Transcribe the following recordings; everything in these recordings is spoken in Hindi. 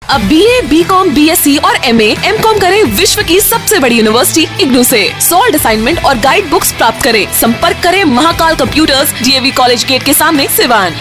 अब BA, BCom, BSc और MA, MCom करें विश्व की सबसे बड़ी यूनिवर्सिटी इग्नू से। सॉल्ड असाइनमेंट और गाइड बुक्स प्राप्त करें। संपर्क करें Mahakal computers, DAV college gate के सामने, सिवान।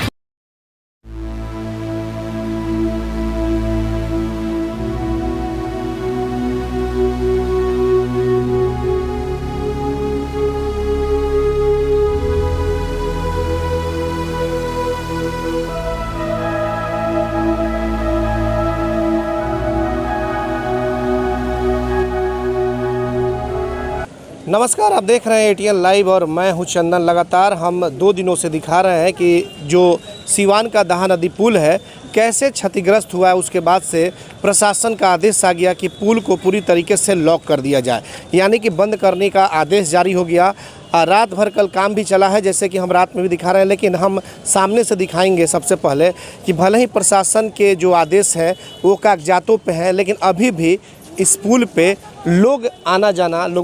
नमस्कार, आप देख रहे हैं ATN लाइव और मैं हूं चंदन। लगातार हम 2 दिनों से दिखा रहे हैं कि जो सिवान का दहा नदी पुल है कैसे क्षतिग्रस्त हुआ है। उसके बाद से प्रशासन का आदेश आ गया कि पुल को पूरी तरीके से लॉक कर दिया जाए, यानी कि बंद करने का आदेश जारी हो गया। रात भर कल काम भी चला है, जैसे कि हम रात में भी दिखा रहे हैं, लेकिन हम सामने से दिखाएंगे सबसे पहले कि भले ही प्रशासन के जो आदेश है वो कागजातों पे है, लेकिन अभी भी इस पुल पे लोगों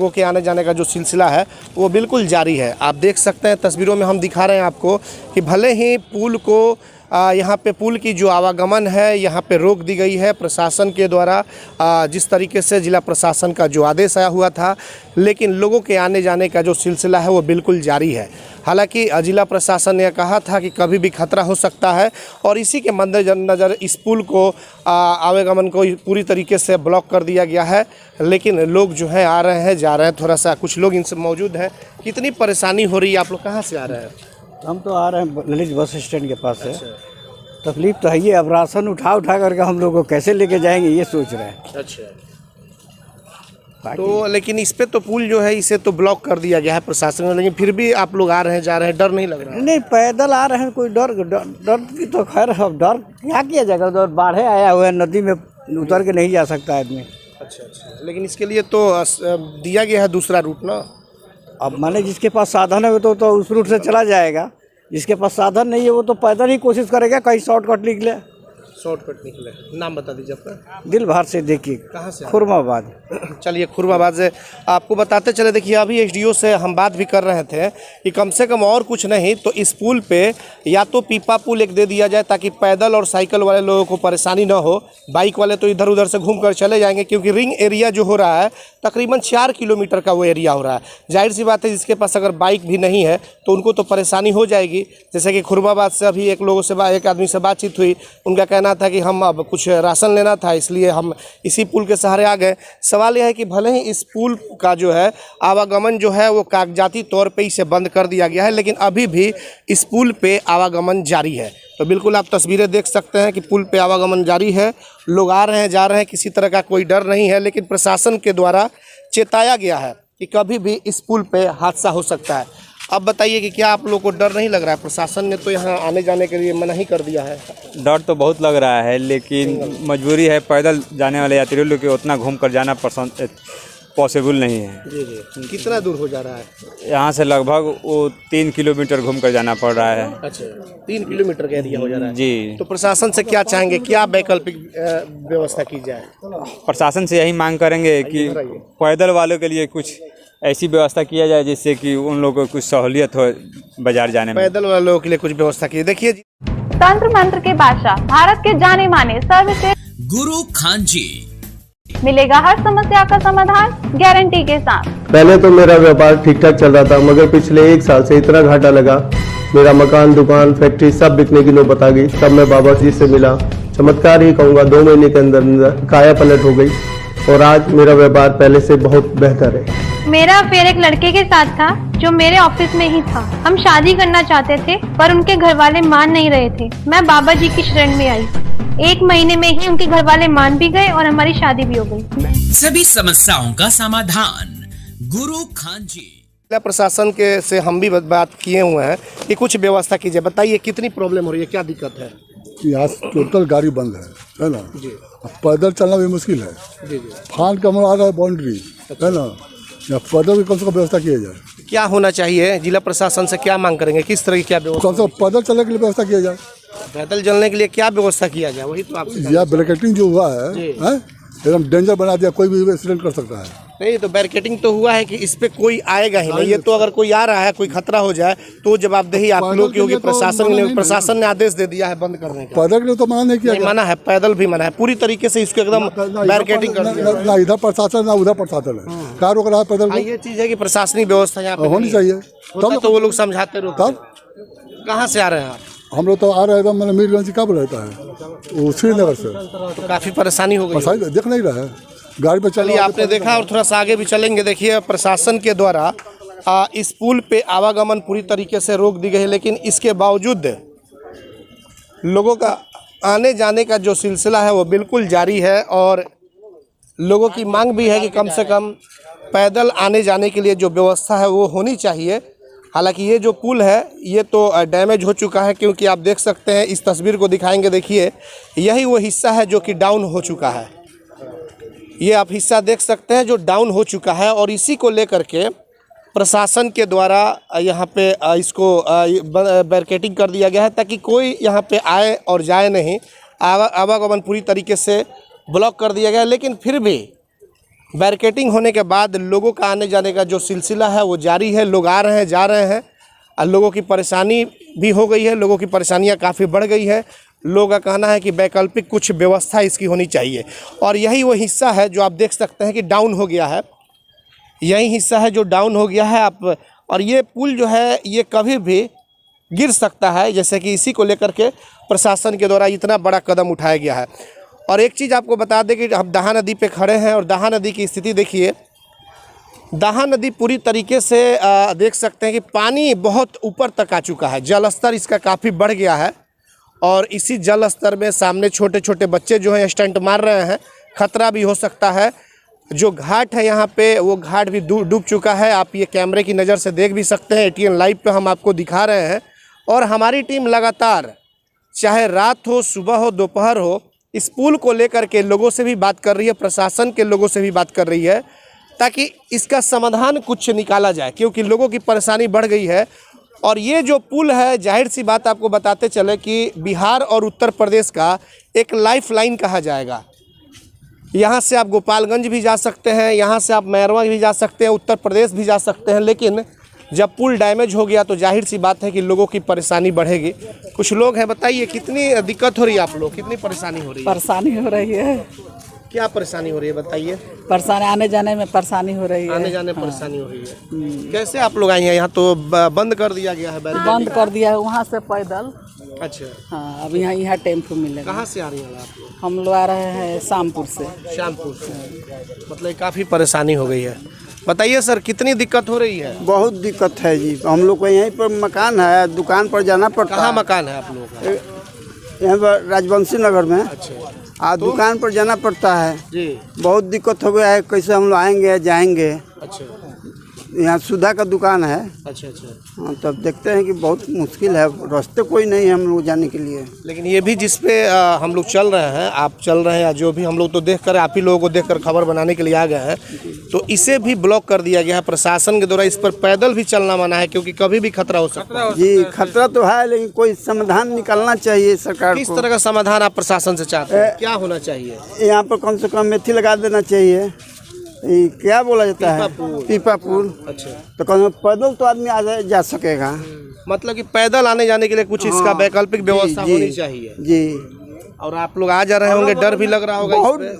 के आने जाने का जो सिलसिला है वो बिल्कुल जारी है। आप देख सकते हैं तस्वीरों में हम दिखा रहे हैं आपको कि भले ही पुल को यहाँ पे पुल की जो आवागमन है यहाँ पे रोक दी गई है प्रशासन के द्वारा, जिस तरीके से जिला प्रशासन का जो आदेश आया हुआ था, लेकिन लोगों के आने जाने का जो सिलसिला है वो बिल्कुल जारी है। हालांकि जिला प्रशासन ने कहा था कि कभी भी खतरा हो सकता है और इसी के मद्देनज़र इस पुल को आवागमन को पूरी तरीके से ब्लॉक कर दिया गया है। लेकिन लोग जो है आ रहे हैं जा रहे हैं, थोड़ा सा कुछ लोग इनसे मौजूद हैं। कितनी परेशानी हो रही है? आप लोग कहाँ से आ रहे हैं? हम तो आ रहे हैं ललित बस स्टैंड के पास से। तकलीफ तो है ये, अब राशन उठा करके हम लोग को कैसे लेके जाएंगे ये सोच रहे हैं। अच्छा, तो लेकिन इस पे तो पुल जो है इसे तो ब्लॉक कर दिया गया है प्रशासन ने, लेकिन फिर भी आप लोग आ रहे हैं जा रहे हैं, डर नहीं लग रहा है? नहीं, पैदल आ रहे हैं, कोई डर की तो खैर अब डर क्या किया जाएगा, तो बाढ़े आया हुआ है, नदी में उतर के नहीं जा सकता आदमी। अच्छा, लेकिन इसके लिए तो दिया गया है दूसरा रूट ना। अब माने जिसके पास साधन है वो तो उस रूट से चला जाएगा, जिसके पास साधन नहीं है वो तो पैदल ही कोशिश करेगा कहीं शॉर्टकट निकले। शॉर्टकट निकले। नाम बता दीजिए अपना। दिल भर से देखिए। कहाँ से? खुरमाबाद। चलिए, खुरमाबाद से आपको बताते चले। देखिए, अभी SDO से हम बात भी कर रहे थे कि कम से कम और कुछ नहीं तो इस पुल पे या तो पीपा पुल एक दे दिया जाए ताकि पैदल और साइकिल वाले लोगों को परेशानी ना हो। बाइक वाले तो इधर उधर से घूम कर चले जाएंगे, क्योंकि रिंग एरिया जो हो रहा है तकरीबन 4 किलोमीटर का वो एरिया हो रहा है। जाहिर सी बात है, जिसके पास अगर बाइक भी नहीं है तो उनको तो परेशानी हो जाएगी। जैसे कि खुरमाबाद से अभी एक आदमी से बातचीत हुई, उनका कहना था कि हम अब कुछ राशन लेना था, इसलिए हम इसी पुल के सहारे आ गए। सवाल यह है कि भले ही इस पुल का जो है आवागमन जो है वो कागजाती तौर पे इसे बंद कर दिया गया है, लेकिन अभी भी इस पुल पे आवागमन जारी है। तो बिल्कुल आप तस्वीरें देख सकते हैं कि पुल पे आवागमन जारी है, लोग आ रहे हैं जा रहे हैं, किसी तरह का कोई डर नहीं है। लेकिन प्रशासन के द्वारा चेताया गया है कि कभी भी इस पुल पे हादसा हो सकता है। अब बताइए कि क्या आप लोग को डर नहीं लग रहा है? प्रशासन ने तो यहाँ आने जाने के लिए मना ही कर दिया है। डर तो बहुत लग रहा है, लेकिन मजबूरी है, पैदल जाने वाले यात्रियों लोग को उतना घूम कर जाना पॉसिबल नहीं है। जी। कितना दूर हो जा रहा है? यहाँ से लगभग वो 3 किलोमीटर घूम कर जाना पड़ रहा है। अच्छा, 3 किलोमीटर का एरिया हो जा रहा है जी। तो प्रशासन से क्या चाहेंगे, क्या वैकल्पिक व्यवस्था की जाए? प्रशासन से यही मांग करेंगे कि पैदल वालों के लिए कुछ ऐसी व्यवस्था किया जाए जिससे कि उन लोगों को कुछ सहूलियत हो बाजार जाने में। पैदल वाले लोगों के लिए कुछ व्यवस्था की। देखिए, तंत्र मंत्र के बादशाह, भारत के जाने माने सर्वश्रेष्ठ गुरु खान जी, मिलेगा हर समस्या का समाधान गारंटी के साथ। पहले तो मेरा व्यापार ठीक ठाक चल रहा था, मगर पिछले 1 साल से इतना घाटा लगा, मेरा मकान, दुकान, फैक्ट्री सब बिकने की नौबत आ गई। तब मैं बाबा जी से मिला, चमत्कार ही कहूँगा, 2 महीने के अंदर काया पलट हो गई और आज मेरा व्यापार पहले से बहुत बेहतर है। मेरा अफेयर एक लड़के के साथ था जो मेरे ऑफिस में ही था। हम शादी करना चाहते थे पर उनके घर वाले मान नहीं रहे थे। मैं बाबा जी की शरण में आई, 1 महीने में ही उनके घर वाले मान भी गए और हमारी शादी भी हो गई। सभी समस्याओं का समाधान गुरु खान जी। प्रशासन के से हम भी बात किए हुए हैं कि कुछ व्यवस्था कीजिए। बताइए कितनी प्रॉब्लम हो रही है, क्या दिक्कत है? यहाँ टोटल गाड़ी बंद है ना जी। पैदल चलना भी मुश्किल है जी। फान का आ रहा है बाउंड्री, है ना, या पैदल की कम से कम व्यवस्था किया जाए। क्या होना चाहिए? जिला प्रशासन से क्या मांग करेंगे, किस तरह की क्या व्यवस्था? कम से कम पैदल चलने के लिए व्यवस्था किया जाए। पैदल चलने के लिए क्या व्यवस्था किया जाए, वही तो आपसे। या ब्लैकेटिंग जो हुआ है एकदम डेंजर बना दिया, कोई भी एक्सीडेंट कर सकता है। नहीं तो बैरिकेडिंग तो हुआ है कि इस पे कोई आएगा ही नहीं। ये तो अगर कोई आ रहा है, कोई खतरा हो जाए तो जवाबदेही आप लोग की होगी। प्रशासन ने आदेश दे दिया है बंद करने का। पैदल के लिए तो मना नहीं किया, मना है, पैदल भी मना है, पूरी तरीके से इसको एकदम बैरिकेडिंग कर दिया। ना इधर प्रशासन ना उधर प्रशासन है, क्या रोक रहा है पैदल? ये चीज है कि प्रशासनिक व्यवस्था यहाँ पे होनी चाहिए, तब तो वो लोग समझाते रहते। तब कहाँ से आ रहे हैं आप? हम लोग तो आ रहे हैं एकदम, मैंने मीरगंज से कब रहता है वो श्रीनगर से, तो काफी परेशानी हो गई। देख नहीं रहा है गाड़ी पे चलिए आपने देखा और थोड़ा सा आगे भी चलेंगे। देखिए प्रशासन के द्वारा इस पुल पे आवागमन पूरी तरीके से रोक दी गई है, लेकिन इसके बावजूद लोगों का आने जाने का जो सिलसिला है वो बिल्कुल जारी है। और लोगों की मांग भी है कि कम से कम पैदल आने जाने के लिए जो व्यवस्था है वो होनी चाहिए। हालांकि ये जो पुल है ये तो डैमेज हो चुका है, क्योंकि आप देख सकते हैं, इस तस्वीर को दिखाएंगे। देखिए यही वो हिस्सा है जो कि डाउन हो चुका है। ये आप हिस्सा देख सकते हैं जो डाउन हो चुका है, और इसी को लेकर के प्रशासन के द्वारा यहाँ पे इसको बैरिकेडिंग कर दिया गया है, ताकि कोई यहाँ पे आए और जाए नहीं। आवागमन पूरी तरीके से ब्लॉक कर दिया गया है, लेकिन फिर भी बैरिकेडिंग होने के बाद लोगों का आने जाने का जो सिलसिला है वो जारी है। लोग आ रहे हैं, जा रहे हैं, और लोगों की परेशानी भी हो गई है। लोगों की परेशानियाँ काफ़ी बढ़ गई है। लोगों का कहना है कि वैकल्पिक कुछ व्यवस्था इसकी होनी चाहिए। और यही वो हिस्सा है जो आप देख सकते हैं कि डाउन हो गया है। यही हिस्सा है जो डाउन हो गया है आप। और ये पुल जो है ये कभी भी गिर सकता है, जैसे कि इसी को लेकर के प्रशासन के द्वारा इतना बड़ा कदम उठाया गया है। और एक चीज़ आपको बता दें कि हम दाहा नदी पे खड़े हैं, और दाहा नदी की स्थिति देखिए। दाहा नदी पूरी तरीके से देख सकते हैं कि पानी बहुत ऊपर तक आ चुका है। जल स्तर इसका काफ़ी बढ़ गया है, और इसी जल स्तर में सामने छोटे छोटे बच्चे जो हैं स्टंट मार रहे हैं। खतरा भी हो सकता है। जो घाट है यहाँ पे वो घाट भी डूब चुका है। आप ये कैमरे की नज़र से देख भी सकते हैं। ATN लाइव पे हम आपको दिखा रहे हैं। और हमारी टीम लगातार, चाहे रात हो, सुबह हो, दोपहर हो, इस पुल को लेकर के लोगों से भी बात कर रही है, प्रशासन के लोगों से भी बात कर रही है, ताकि इसका समाधान कुछ निकाला जाए, क्योंकि लोगों की परेशानी बढ़ गई है। और ये जो पुल है, जाहिर सी बात आपको बताते चले कि बिहार और उत्तर प्रदेश का एक लाइफ लाइन कहा जाएगा। यहाँ से आप गोपालगंज भी जा सकते हैं, यहाँ से आप मैरवा भी जा सकते हैं, उत्तर प्रदेश भी जा सकते हैं। लेकिन जब पुल डैमेज हो गया तो जाहिर सी बात है कि लोगों की परेशानी बढ़ेगी। कुछ लोग हैं, बताइए कितनी दिक्कत हो रही है आप लोग, कितनी परेशानी हो रही है? परेशानी हो रही है। क्या परेशानी हो रही है बताइए? परेशानी आने जाने में परेशानी हो रही है। आने जाने में परेशानी हो रही है। कैसे आप लोग आए हैं? यहाँ तो बंद कर दिया गया है, बंद कर दिया है, वहाँ से पैदल। अच्छा हाँ, अब यहाँ टेम्पो मिलेगा। कहाँ से आ रही हैं आप लोग? हम लोग आ रहे हैं शामपुर से। शामपुर से, मतलब काफ़ी परेशानी हो गई है। बताइए सर, कितनी दिक्कत हो रही है? बहुत दिक्कत है जी। हम लोग को यहीं पर मकान है, दुकान पर जाना पड़ता है। कहाँ मकान है आप लोगों का? यहाँ पर राजवंशी नगर में। अच्छा, दुकान पर जाना पड़ता है जी। बहुत दिक्कत हो गया है, कैसे हम लोग आएंगे जाएंगे। अच्छा, यहाँ सुधा का दुकान है। अच्छा। हाँ, तब देखते हैं कि बहुत मुश्किल है, रास्ते कोई नहीं है हम लोग जाने के लिए। लेकिन ये भी जिस पे हम लोग चल रहे हैं, आप चल रहे हैं, या जो भी हम लोग तो देख कर, आप ही लोगों को देखकर खबर बनाने के लिए आ गए हैं, तो इसे भी ब्लॉक कर दिया गया है प्रशासन के द्वारा। इस पर पैदल भी चलना मना है, क्योंकि कभी भी खतरा हो सकता है। जी, खतरा तो है, लेकिन कोई समाधान निकलना चाहिए सरकार को। किस तरह का समाधान आप प्रशासन से चाहते हैं? क्या होना चाहिए? यहाँ पर कम से कम मेथी लगा देना चाहिए। ये क्या बोला जाता है? पीपा पुल। अच्छा, तो कम पैदल तो आदमी आ जा सकेगा। मतलब कि पैदल आने जाने के लिए कुछ इसका वैकल्पिक व्यवस्था होनी चाहिए जी। और आप लोग आ जा रहे होंगे, डर भी लग रहा होगा।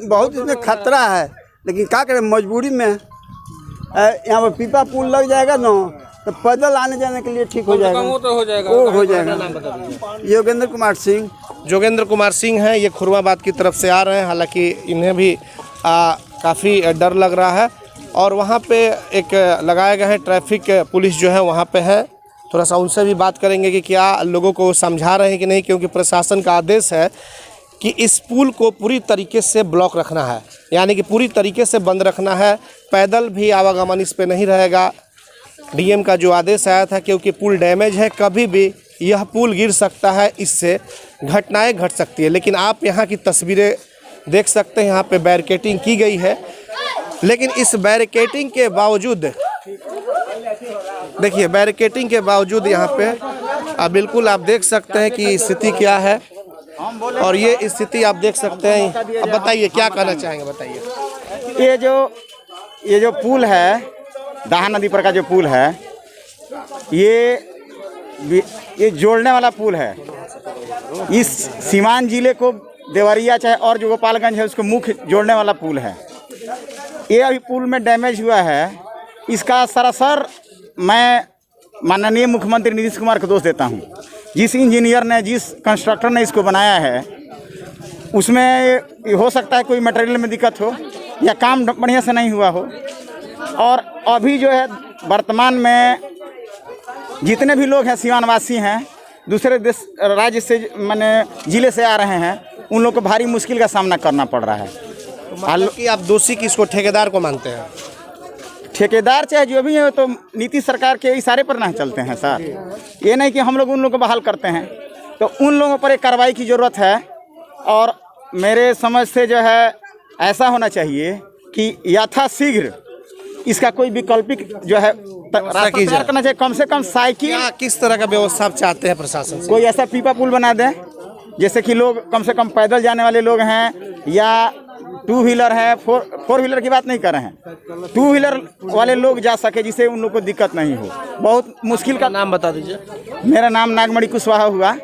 बहुत इसमें खतरा है, लेकिन क्या करें, मजबूरी में। यहाँ पर पीपा पुल लग जाएगा ना, तो पैदल आने जाने के लिए ठीक हो जाएगा। वो हो जाएगा। योगेंद्र कुमार सिंह। जोगेंद्र कुमार सिंह हैं, ये खुरमाबाद की तरफ से आ रहे हैं। हालांकि इन्हें भी काफ़ी डर लग रहा है। और वहाँ पे एक लगाया गया है ट्रैफिक पुलिस जो है वहाँ पे है। थोड़ा सा उनसे भी बात करेंगे कि क्या लोगों को समझा रहे हैं कि नहीं, क्योंकि प्रशासन का आदेश है कि इस पुल को पूरी तरीके से ब्लॉक रखना है, यानी कि पूरी तरीके से बंद रखना है। पैदल भी आवागमन इस पे नहीं रहेगा। DM का जो आदेश आया था, क्योंकि पुल डैमेज है, कभी भी यह पुल गिर सकता है, इससे घटनाएं घट सकती है। लेकिन आप यहाँ की तस्वीरें देख सकते हैं, यहाँ पे बैरिकेडिंग की गई है। लेकिन इस बैरिकेडिंग के बावजूद, देखिए बैरिकेडिंग के बावजूद यहाँ पे बिल्कुल आप देख सकते हैं कि स्थिति क्या है। और ये स्थिति आप देख सकते हैं। अब बताइए क्या कहना चाहेंगे, बताइए। ये जो ये जो पुल है, दाहा नदी पर का जो पुल है, ये जोड़ने वाला पुल है। इस सीवान जिले को देवरिया चाहे और जो गोपालगंज है उसको मुख्य जोड़ने वाला पुल है। ये अभी पुल में डैमेज हुआ है। इसका सरासर मैं माननीय मुख्यमंत्री नीतीश कुमार को दोष देता हूँ। जिस इंजीनियर ने, जिस कंस्ट्रक्टर ने इसको बनाया है, उसमें हो सकता है कोई मटेरियल में दिक्कत हो या काम बढ़िया से नहीं हुआ हो। और अभी जो है वर्तमान में जितने भी लोग हैं सीवानवासी हैं, दूसरे देश राज्य से माने ज़िले से आ रहे हैं, उन लोग को भारी मुश्किल का सामना करना पड़ रहा है। मतलब कि आप दोषी किसको, ठेकेदार को मानते हैं? ठेकेदार चाहे जो भी है तो नीतीश सरकार के इशारे पर ना चलते हैं सर। ये नहीं कि हम लोग उन लोगों को बहाल करते हैं, तो उन लोगों पर एक कार्रवाई की ज़रूरत है। और मेरे समझ से जो है ऐसा होना चाहिए कि यथाशीघ्र इसका कोई वैकल्पिक जो है रास्ता तैयार करना चाहिए। कम से कम साइकिल, किस तरह का व्यवस्था आप चाहते हैं प्रशासन से? कोई ऐसा पीपा पुल बना दें जैसे कि लोग कम से कम पैदल जाने वाले लोग हैं या टू व्हीलर है, फोर व्हीलर की बात नहीं कर रहे हैं, टू व्हीलर वाले लोग जा सके, जिससे उन लोग को दिक्कत नहीं हो। बहुत मुश्किल का नाम बता दीजिए। मेरा नाम नागमणि कुशवाहा हुआ।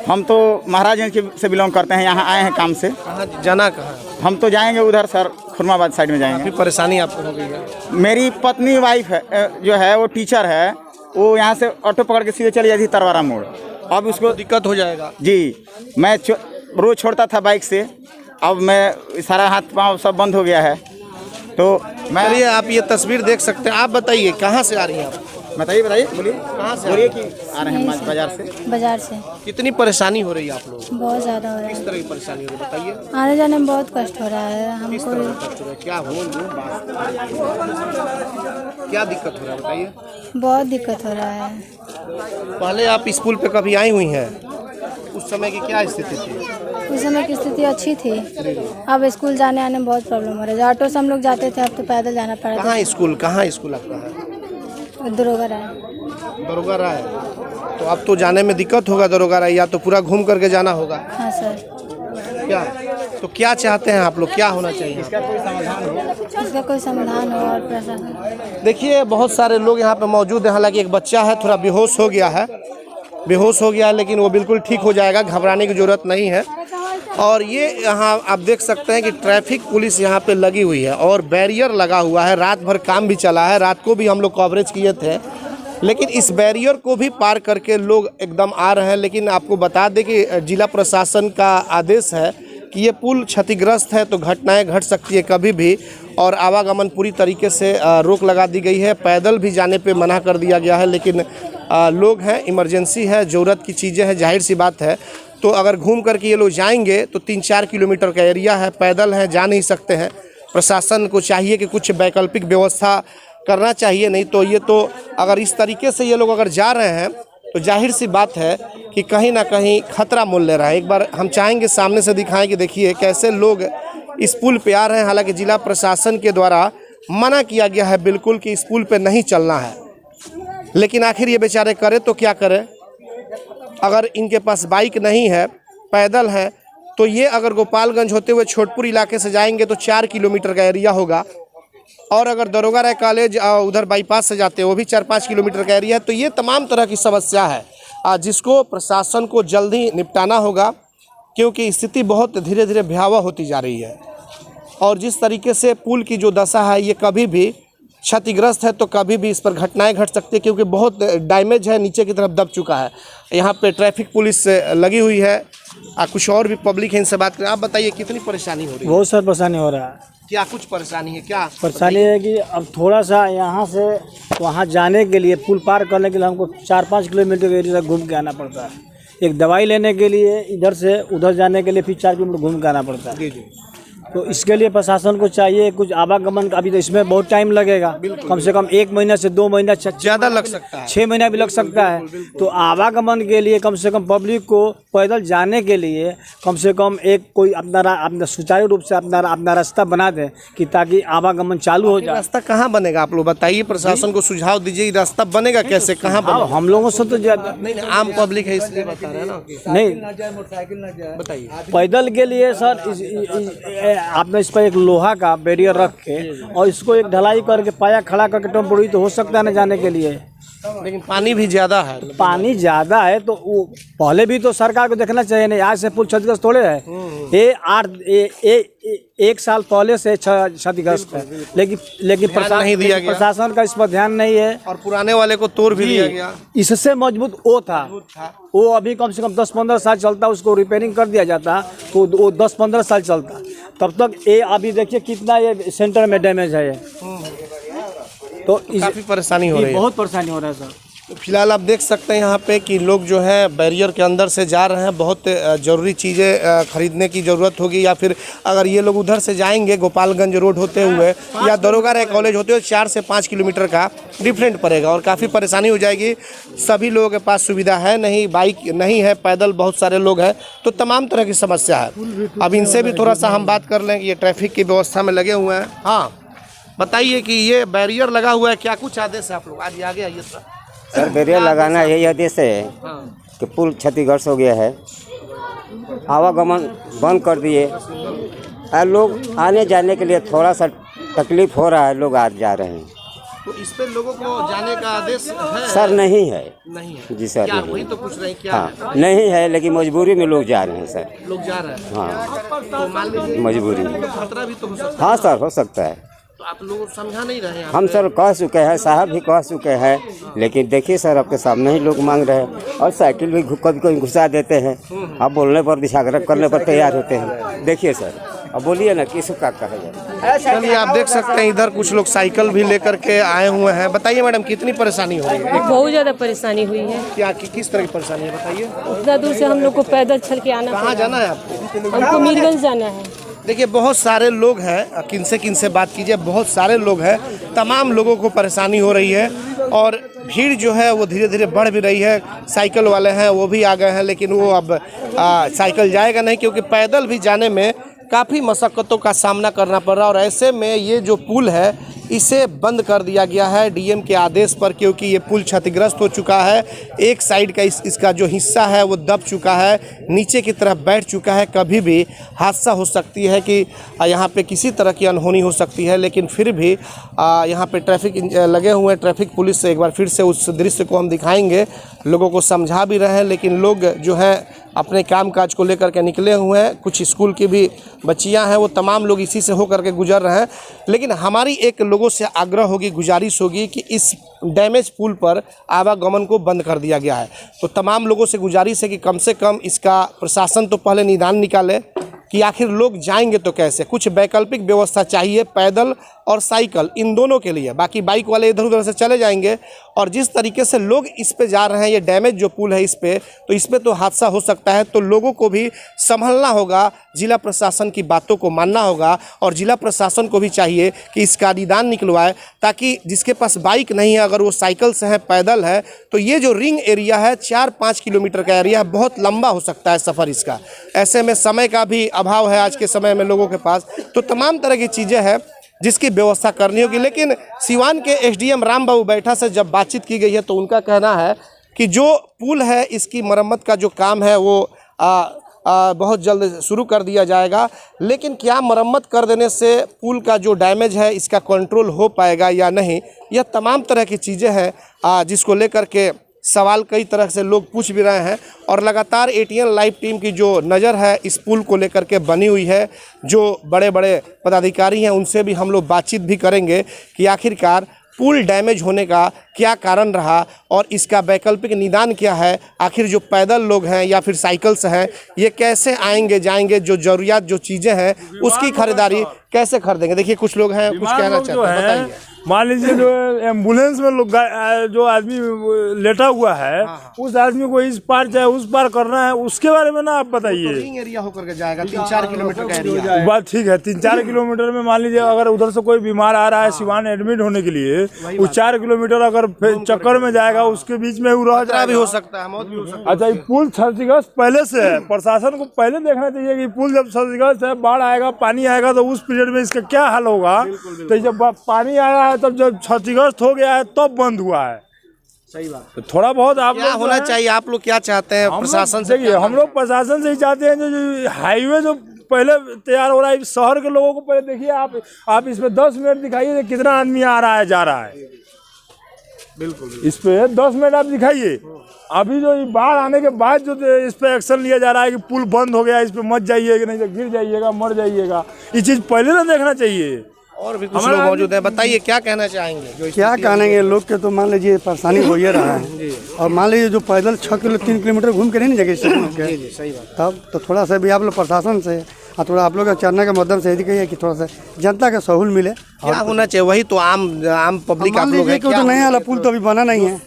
हम तो महाराजगंज से बिलोंग करते हैं, यहाँ आए हैं काम से। कहाँ जाना, कहाँ? हम तो जाएंगे उधर सर, खुरमाबाद साइड में जाएंगे। काफ़ी परेशानी आपको हो गई है? मेरी पत्नी वाइफ है जो है वो टीचर है, वो यहाँ से ऑटो पकड़ के सीधे चली जाती तरवारा मोड़। अब उसको दिक्कत हो जाएगा जी। मैं रोज़ छोड़ता था बाइक से, अब मैं सारा हाथ पाँव सब बंद हो गया है। तो मैं आप ये तस्वीर देख सकते हैं। आप बताइए कहाँ से आ रही हैं आप? बताइए बोलिए कहाँ से बोलिए कि आ रहे हैं? बाजार से। बाजार से। कितनी परेशानी हो रही है आप लोग? बहुत ज़्यादा हो रहा है। किस तरह की परेशानी हो रही है बताइए। आने जाने में बहुत कष्ट हो रहा है हमको। किस तरह का कष्ट हो रहा है? क्या क्या दिक्कत हो रहा है बताइए। बहुत दिक्कत हो रहा है। पहले आप इस पुल पे कभी आई हुई हैं? उस समय की क्या स्थिति थी? उस समय की स्थिति अच्छी थी। अब स्कूल जाने आने में बहुत प्रॉब्लम हो रहा है। ऑटो से हम लोग जाते थे, अब तो पैदल जाना पड़ा। कहाँ स्कूल आपका है? दरोगा राय। दरोगा राय। तो अब तो जाने में दिक्कत होगा दरोगा राय, या तो पूरा घूम करके जाना होगा। हाँ सर। क्या तो क्या चाहते हैं आप लोग, क्या होना चाहिए? इसका कोई समाधान हो, इसका कोई समाधान हो। और प्रशासन, देखिए बहुत सारे लोग यहाँ पे मौजूद हैं। हालांकि एक बच्चा है थोड़ा बेहोश हो गया है, लेकिन वो बिल्कुल ठीक हो जाएगा, घबराने की ज़रूरत नहीं है। और ये यहाँ आप देख सकते हैं कि ट्रैफिक पुलिस यहाँ पे लगी हुई है और बैरियर लगा हुआ है। रात भर काम भी चला है, रात को भी हम लोग कवरेज किए थे, लेकिन इस बैरियर को भी पार करके लोग एकदम आ रहे हैं। लेकिन आपको बता दें कि जिला प्रशासन का आदेश है कि ये पुल क्षतिग्रस्त है तो घटनाएं घट सकती है कभी भी, और आवागमन पूरी तरीके से रोक लगा दी गई है। पैदल भी जाने पे मना कर दिया गया है, लेकिन लोग हैं, इमरजेंसी है, ज़रूरत की चीज़ें हैं, जाहिर सी बात है। तो अगर घूम करके ये लोग जाएंगे तो 3-4 किलोमीटर का एरिया है, पैदल है, जा नहीं सकते हैं। प्रशासन को चाहिए कि कुछ वैकल्पिक व्यवस्था करना चाहिए, नहीं तो ये तो अगर इस तरीके से ये लोग अगर जा रहे हैं तो जाहिर सी बात है कि कहीं ना कहीं खतरा मोल ले रहा है। एक बार हम चाहेंगे सामने से दिखाएं कि देखिए कैसे लोग इस पुल पे आ रहे हैं। हालांकि जिला प्रशासन के द्वारा मना किया गया है बिल्कुल कि इस पुल पे नहीं चलना है, लेकिन आखिर ये बेचारे करें तो क्या करें। अगर इनके पास बाइक नहीं है, पैदल है, तो ये अगर गोपालगंज होते हुए छोटपुर इलाके से जाएंगे तो 4 किलोमीटर का एरिया होगा, और अगर दरोगा राय कॉलेज उधर बाईपास से जाते हैं वो भी 4-5 किलोमीटर का एरिया है। तो ये तमाम तरह की समस्या है जिसको प्रशासन को जल्दी निपटाना होगा, क्योंकि स्थिति बहुत धीरे धीरे भयावह होती जा रही है। और जिस तरीके से पुल की जो दशा है ये कभी भी क्षतिग्रस्त है तो कभी भी इस पर घटनाएं घट सकती है, क्योंकि बहुत डैमेज है, नीचे की तरफ दब चुका है। यहाँ पे ट्रैफिक पुलिस लगी हुई है, कुछ और भी पब्लिक है, इनसे बात करें। आप बताइए कितनी परेशानी हो रही है? बहुत सारी परेशानी हो रहा है। क्या कुछ परेशानी है? क्या परेशानी है कि अब थोड़ा सा यहाँ से वहाँ जाने के लिए, पुल पार करने के लिए हमको 4-5 किलोमीटर के एरिया घूम के आना पड़ता है। एक दवाई लेने के लिए इधर से उधर जाने के लिए फिर 4 किलोमीटर घूम के आना पड़ता है। जी। तो इसके लिए प्रशासन को चाहिए कुछ आवागमन का। अभी तो इसमें बहुत टाइम लगेगा, कम से कम 1 महीना से 2 महीना, ज़्यादा लग सकता है, 6 महीना भी लग सकता है। तो आवागमन के लिए कम से कम पब्लिक को पैदल जाने के लिए कम से कम एक कोई अपना सुचारू रूप से अपना रास्ता बना दे कि ताकि आवागमन चालू हो जाए। रास्ता कहाँ बनेगा आप लोग बताइए, प्रशासन को सुझाव दीजिए। रास्ता बनेगा कैसे, कहाँ बनेगा? हम लोगों से तो नहीं, आम पब्लिक है इसलिए बता रहे हैं ना। नहीं, बताइए। पैदल के लिए सर आपने इस पर एक लोहा का बैरियर रख के और इसको एक ढलाई करके पाया खड़ा करके टेम्पोरी तो हो सकता है ना जाने के लिए, लेकिन पानी भी ज़्यादा है। पानी ज़्यादा है तो वो पहले भी तो सरकार को देखना चाहिए। नहीं आज से पुल क्षतिग्रस्त थोड़े है, एक साल पहले से क्षतिग्रस्त है, लेकिन प्रशासन का इस पर ध्यान नहीं है और पुराने वाले को तोड़ भी दिया गया। इससे मजबूत वो था, वो अभी कम से कम 10-15 साल चलता, उसको रिपेयरिंग कर दिया जाता तो वो 10-15 साल चलता। तब तक ये अभी देखिए कितना ये सेंटर में डैमेज है, तो काफ़ी परेशानी हो रही है, बहुत परेशानी हो रहा है सर। तो फिलहाल आप देख सकते हैं यहाँ पे कि लोग जो है बैरियर के अंदर से जा रहे हैं। बहुत ज़रूरी चीज़ें खरीदने की ज़रूरत होगी, या फिर अगर ये लोग उधर से जाएंगे गोपालगंज रोड होते हुए या दरोगा राय कॉलेज होते हुए 4 से 5 किलोमीटर का डिफरेंट पड़ेगा और काफ़ी परेशानी हो जाएगी। सभी लोगों के पास सुविधा है नहीं, बाइक नहीं है, पैदल बहुत सारे लोग हैं, तो तमाम तरह की समस्या है। अब इनसे भी थोड़ा सा हम बात कर लें कि ये ट्रैफिक की व्यवस्था में लगे हुए हैं। हाँ बताइए कि ये बैरियर लगा हुआ है, क्या कुछ आदेश है आप लोग? आज आगे आइए सर। बैरियर लगाना यही आदेश है कि पुल क्षतिग्रस्त हो गया है, आवागमन बंद कर दिए और लोग आने जाने के लिए थोड़ा सा तकलीफ हो रहा है, लोग आ जा रहे हैं। तो इस पे लोगों को जाने का आदेश है? सर नहीं है। नहीं है जी सर, क्या नहीं। वही तो पूछ रहे हैं क्या? हाँ नहीं है, लेकिन मजबूरी में लोग जा रहे हैं सर। लोग जा रहे हैं। हाँ तो मान लीजिए मजबूरी में खतरा भी तो हो सकता है। हाँ सर हो सकता है। तो आप लोगों को समझा नहीं रहे हैं? हम सर कह चुके हैं, साहब भी कह चुके हैं, लेकिन देखिए सर आपके सामने ही लोग मांग रहे हैं और साइकिल भी कभी कभी घुसा देते हैं। आप बोलने पर दिशाग्रह करने पर तैयार होते हैं। देखिए सर अब बोलिए ना किस का कहा जाए। चलिए आप देख सकते हैं इधर कुछ लोग साइकिल भी लेकर के आए हुए हैं। बताइए मैडम कितनी परेशानी हो रही है? बहुत ज़्यादा परेशानी हुई है। क्या किस तरह की परेशानी है बताइए? इतना दूर से हम लोग को पैदल चल के आना। कहाँ जाना है आपको? हमको मीरगंज जाना है। देखिए बहुत सारे लोग हैं, किनसे बात कीजिए, बहुत सारे लोग हैं, तमाम लोगों को परेशानी हो रही है और भीड़ जो है वो धीरे धीरे बढ़ भी रही है। साइकिल वाले हैं वो भी आ गए हैं, लेकिन वो अब साइकिल जाएगा नहीं क्योंकि पैदल भी जाने में काफ़ी मशक्क़तों का सामना करना पड़ रहा है। और ऐसे में ये जो पुल है इसे बंद कर दिया गया है डीएम के आदेश पर, क्योंकि ये पुल क्षतिग्रस्त हो चुका है। एक साइड का इसका जो हिस्सा है वो दब चुका है, नीचे की तरफ बैठ चुका है। कभी भी हादसा हो सकती है कि यहाँ पे किसी तरह की अनहोनी हो सकती है, लेकिन फिर भी यहाँ पे ट्रैफिक लगे हुए हैं। ट्रैफिक पुलिस से एक बार फिर से उस दृश्य को हम दिखाएंगे, लोगों को समझा भी रहे हैं, लेकिन लोग जो हैं अपने काम काज को लेकर के निकले हुए हैं। कुछ स्कूल की भी बच्चियां हैं, वो तमाम लोग इसी से होकर के गुजर रहे हैं। लेकिन हमारी एक लोगों से आग्रह होगी, गुजारिश होगी कि इस डैमेज पुल पर आवागमन को बंद कर दिया गया है। तो तमाम लोगों से गुजारिश है कि कम से कम इसका प्रशासन तो पहले निदान निकाले कि आखिर लोग जाएंगे तो कैसे। कुछ वैकल्पिक व्यवस्था चाहिए पैदल और साइकिल इन दोनों के लिए। बाकी बाइक वाले इधर उधर से चले जाएंगे, और जिस तरीके से लोग इस पे जा रहे हैं, ये डैमेज जो पुल है इस पे, तो इस पे तो हादसा हो सकता है। तो लोगों को भी संभलना होगा, जिला प्रशासन की बातों को मानना होगा, और जिला प्रशासन को भी चाहिए कि इसका निदान निकलवाए, ताकि जिसके पास बाइक नहीं है अगर वो साइकिल से है, पैदल है, तो ये जो रिंग एरिया है 4-5 किलोमीटर का एरिया है, बहुत लंबा हो सकता है सफ़र इसका। ऐसे में समय का भी अभाव है आज के समय में लोगों के पास। तो तमाम तरह की चीज़ें हैं जिसकी व्यवस्था करनी होगी। लेकिन सिवान के एसडीएम राम बाबू बैठा से जब बातचीत की गई है तो उनका कहना है कि जो पुल है इसकी मरम्मत का जो काम है वो बहुत जल्द शुरू कर दिया जाएगा। लेकिन क्या मरम्मत कर देने से पुल का जो डैमेज है इसका कंट्रोल हो पाएगा या नहीं, यह तमाम तरह की चीज़ें हैं जिसको लेकर के सवाल कई तरह से लोग पूछ भी रहे हैं। और लगातार एटीएन लाइव टीम की जो नज़र है इस पुल को लेकर के बनी हुई है। जो बड़े बड़े पदाधिकारी हैं उनसे भी हम लोग बातचीत भी करेंगे कि आखिरकार पुल डैमेज होने का क्या कारण रहा और इसका वैकल्पिक निदान क्या है। आखिर जो पैदल लोग हैं या फिर साइकिल से हैं ये कैसे आएंगे जाएंगे, जो ज़रूरियात जो चीज़ें हैं उसकी खरीदारी कैसे खरीदेंगे। देखिए कुछ लोग हैं, कुछ कहना चाहते हैं, बताइए। मान लीजिए जो एम्बुलेंस में लोग जो आदमी लेटा हुआ है, उस आदमी को इस पार चाहे उस पार करना है, उसके बारे में ना आप बताइए। रिंग एरिया होकर के जाएगा, 3-4 किलोमीटर का एरिया। बात ठीक है, 3-4 किलोमीटर में मान लीजिए अगर उधर से कोई बीमार आ रहा है सिवान एडमिट होने के लिए, वो 4 किलोमीटर अगर चक्कर में जाएगा उसके बीच में वो रह जाएगा, भी हो सकता है, मौत भी हो सकता है। अच्छा, ये पुल क्षतिग्रस्त पहले से है, प्रशासन को पहले देखना चाहिए कि पुल जब क्षतिग्रस्त है, बाढ़ आएगा, पानी आएगा, तो उस पीरियड में इसका क्या हाल होगा। तो जब पानी आया है तब जब क्षतिग्रस्त हो गया है तब बंद हुआ है। सही बात। तो थोड़ा बहुत आप क्या होना चाहिए, आप लोग क्या चाहते हैं प्रशासन से? हम लोग प्रशासन से ही चाहते हैं जो हाईवे जो पहले तैयार हो रहा है। शहर के लोगों को पहले देखिए आप इसमें 10 मिनट दिखाइए कितना आदमी आ रहा है जा रहा है। बिल्कुल इस पे 10 मिनट आप दिखाइए। अभी जो बाढ़ आने के बाद जो इस पे एक्शन लिया जा रहा है कि पुल बंद हो गया, इस पे मत जाइएगा, नहीं तो गिर जाइएगा, मर जाइएगा, ये चीज़ पहले ना देखना चाहिए। और भी कुछ लोग मौजूद हैं, बताइए क्या कहना चाहेंगे? क्या कहेंगे, लोग के तो मान लीजिए परेशानी हो ही रहा है। और मान लीजिए जो पैदल 3 किलोमीटर घूम के नहीं जगह से सही बात। तब तो थोड़ा सा भी आप लोग प्रशासन से और थोड़ा आप लोग का चढ़ने के माध्यम से यदि कहिए कि थोड़ा सा जनता का सहूल मिले। क्या होना चाहिए? वही तो आम पब्लिक आप लोग हैं, तो नया वाला पुल तो अभी बना नहीं है।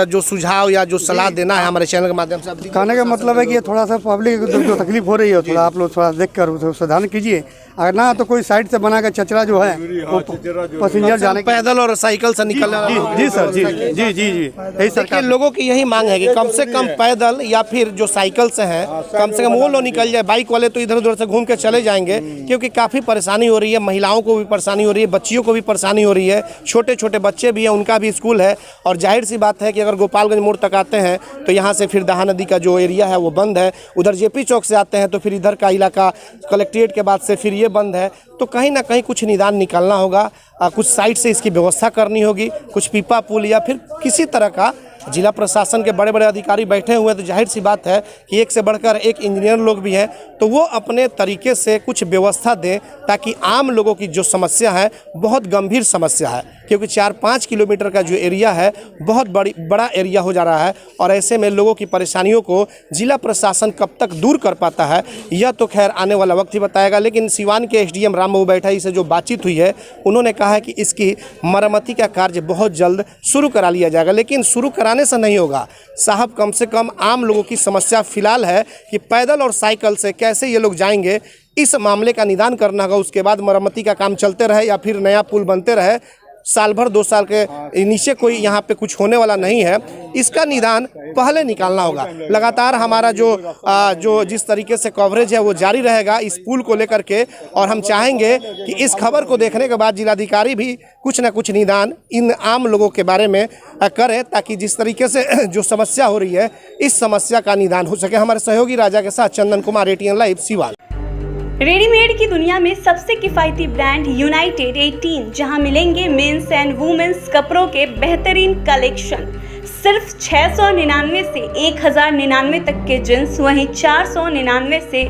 जो सुझाव या जो सलाह देना है हमारे चैनल के माध्यम से कहने का मतलब है कि थोड़ा सा पब्लिक को जो तकलीफ हो रही है थोड़ा आप लोग थोड़ा देख कर सुधार कीजिए। अगर ना तो कोई साइड से बना कर चचरा जो है वो पैसेंजर जाने पैदल और साइकिल से निकलने। जी सर, जी जी जी जी यही सरकार लोगों की यही मांग है कि कम से कम पैदल या फिर जो साइकिल से हैं कम से कम वो लोग निकल जाए। बाइक वाले तो इधर उधर से घूम के चले जाएंगे, क्योंकि काफ़ी परेशानी हो रही है। महिलाओं को भी परेशानी हो रही है, बच्चियों को भी परेशानी हो रही है, छोटे छोटे बच्चे भी हैं, उनका भी स्कूल है। और जाहिर सी बात है कि अगर गोपालगंज मोड़ तक आते हैं तो यहाँ से फिर दहा नदी का जो एरिया है वो बंद है। उधर जेपी चौक से आते हैं तो फिर इधर का इलाका कलेक्ट्रेट के बाद से फिर ये बंद है। तो कहीं ना कहीं कुछ निदान निकालना होगा, कुछ साइड से इसकी व्यवस्था करनी होगी, कुछ पीपा पुल या फिर किसी तरह का। जिला प्रशासन के बड़े बड़े अधिकारी बैठे हुए हैं, तो जाहिर सी बात है कि एक से बढ़कर एक इंजीनियर लोग भी हैं, तो वो अपने तरीके से कुछ व्यवस्था दें ताकि आम लोगों की जो समस्या है बहुत गंभीर समस्या है, क्योंकि 4-5 किलोमीटर का जो एरिया है बहुत बड़ा एरिया हो जा रहा है। और ऐसे में लोगों की परेशानियों को जिला प्रशासन कब तक दूर कर पाता है यह तो खैर आने वाला वक्त ही बताएगा। लेकिन सिवान के एसडीएम रामबाबू बैठाई से जो बातचीत हुई है, उन्होंने कहा है कि इसकी मरम्मती का कार्य बहुत जल्द शुरू करा लिया जाएगा। लेकिन शुरू कराने से नहीं होगा साहब, कम से कम आम लोगों की समस्या फिलहाल है कि पैदल और साइकिल से कैसे ये लोग जाएंगे, इस मामले का निदान करना होगा। उसके बाद मरम्मती का काम चलते रहे या फिर नया पुल बनते रहे, साल भर 2 साल के नीचे कोई यहाँ पे कुछ होने वाला नहीं है। इसका निदान पहले निकालना होगा। लगातार हमारा जो जिस तरीके से कवरेज है वो जारी रहेगा इस पुल को लेकर के। और हम चाहेंगे कि इस खबर को देखने के बाद जिलाधिकारी भी कुछ ना कुछ निदान इन आम लोगों के बारे में करें, ताकि जिस तरीके से जो समस्या हो रही है इस समस्या का निदान हो सके। हमारे सहयोगी राजा के साथ Chandan Kumar, ATN live, Siwan. Readymade की दुनिया में सबसे किफायती ब्रांड यूनाइटेड 18, जहां मिलेंगे मेंस एंड वुमेन्स कपड़ों के बेहतरीन कलेक्शन। सिर्फ 699 से 1099 तक के जींस, वहीं 499 से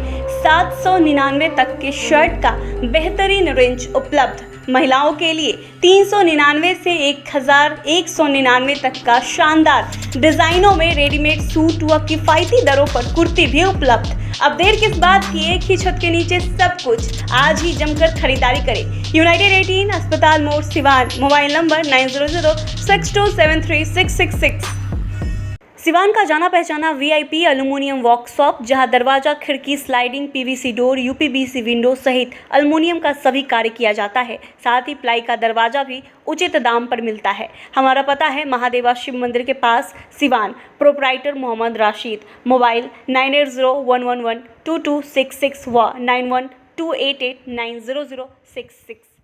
799 तक के शर्ट का बेहतरीन रेंज उपलब्ध। महिलाओं के लिए 399 से 1199 तक का शानदार डिजाइनों में रेडीमेड सूट व किफायती दरों पर कुर्ती भी उपलब्ध। अब देर किस बात की, एक ही छत के नीचे सब कुछ। आज ही जमकर खरीदारी करें। यूनाइटेड 18, अस्पताल मोड़, सिवान। Mobile number 9006273666। सिवान का जाना पहचाना VIP एल्युमिनियम वर्कशॉप, जहां दरवाजा, खिड़की, sliding, PVC door, UPVC window सहित एल्युमिनियम का सभी कार्य किया जाता है। साथ ही प्लाई का दरवाजा भी उचित दाम पर मिलता है। हमारा पता है महादेवा शिव मंदिर के पास, सिवान। प्रोप्राइटर मोहम्मद राशिद। मोबाइल 9801112266 व 9128890066।